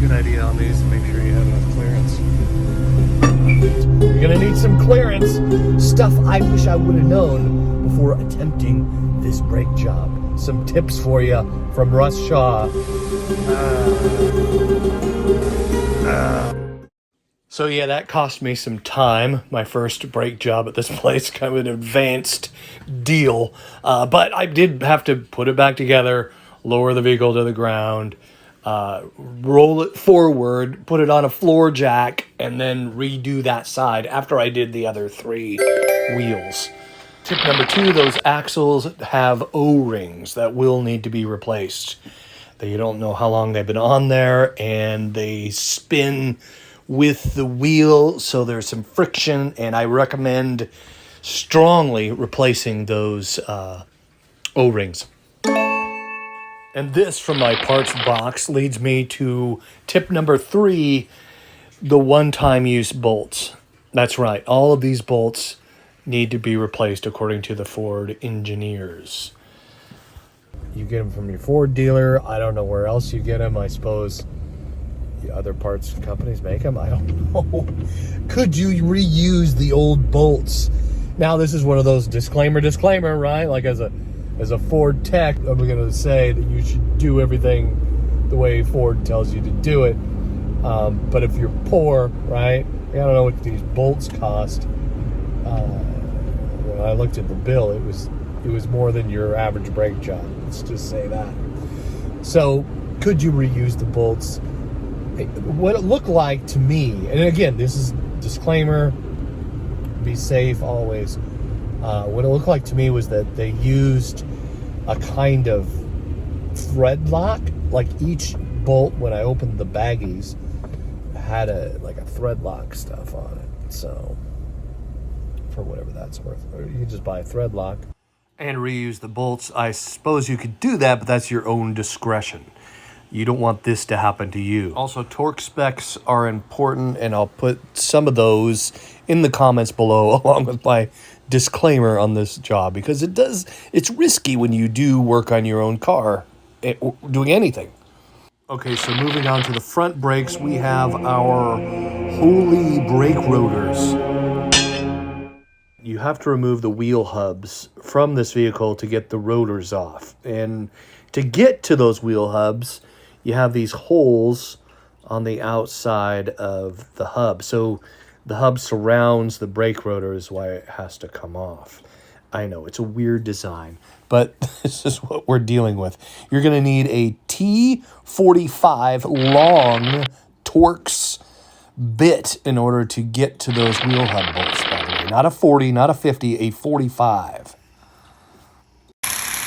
a good idea on these to make sure you have enough clearance. You're gonna need some clearance. Stuff I wish I would have known before attempting this brake job. Some tips for you from Russ Shaw. So yeah, that cost me some time. My first brake job at this place, kind of an advanced deal. But I did have to put it back together, lower the vehicle to the ground, roll it forward, put it on a floor jack, and then redo that side after I did the other 3 wheels. Tip number 2, those axles have O-rings that will need to be replaced. You don't know how long they've been on there, and they spin with the wheel, so there's some friction, and I recommend strongly replacing those O-rings. And this, from my parts box, leads me to tip number 3, the one-time use bolts. That's right, all of these bolts need to be replaced according to the Ford engineers. You get them from your Ford dealer. I don't know where else you get them. I suppose the other parts companies make them. I don't know. Could you reuse the old bolts? Now, this is one of those disclaimer, right? Like as a Ford tech, I'm going to say that you should do everything the way Ford tells you to do it. But if you're poor, right? I don't know what these bolts cost. When I looked at the bill, it was more than your average brake job. Let's just say that. So, could you reuse the bolts? What it looked like to me, and again, this is disclaimer, be safe always. What it looked like to me was that they used a kind of thread lock. Like each bolt, when I opened the baggies, had a thread lock stuff on it. So, for whatever that's worth, or you can just buy a thread lock and reuse the bolts. I suppose you could do that, but that's your own discretion. You don't want this to happen to you. Also, torque specs are important, and I'll put some of those in the comments below along with my disclaimer on this job, because it's risky when you do work on your own car, doing anything. Okay, so moving on to the front brakes, we have our holy brake rotors. You have to remove the wheel hubs from this vehicle to get the rotors off. And to get to those wheel hubs, you have these holes on the outside of the hub. So the hub surrounds the brake rotor, is why it has to come off. I know, it's a weird design, but this is what we're dealing with. You're going to need a T45 long Torx bit in order to get to those wheel hub bolts, by the way. Not a 40, not a 50, a 45.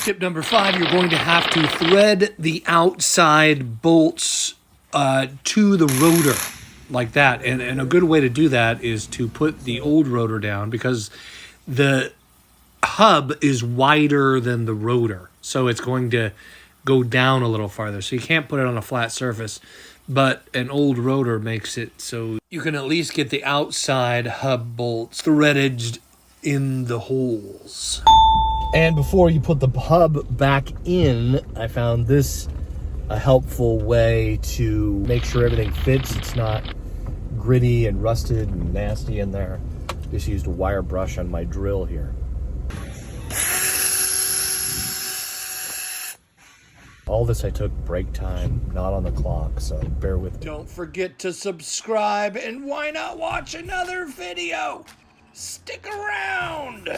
Tip number 5, you're going to have to thread the outside bolts to the rotor like that. And a good way to do that is to put the old rotor down, because the hub is wider than the rotor. So it's going to go down a little farther. So you can't put it on a flat surface. But an old rotor makes it so you can at least get the outside hub bolts threaded in the holes. And before you put the hub back in, I found this a helpful way to make sure everything fits. It's not gritty and rusted and nasty in there. Just used a wire brush on my drill here. All this I took break time, not on the clock, so bear with me. Don't forget to subscribe, and why not watch another video? Stick around!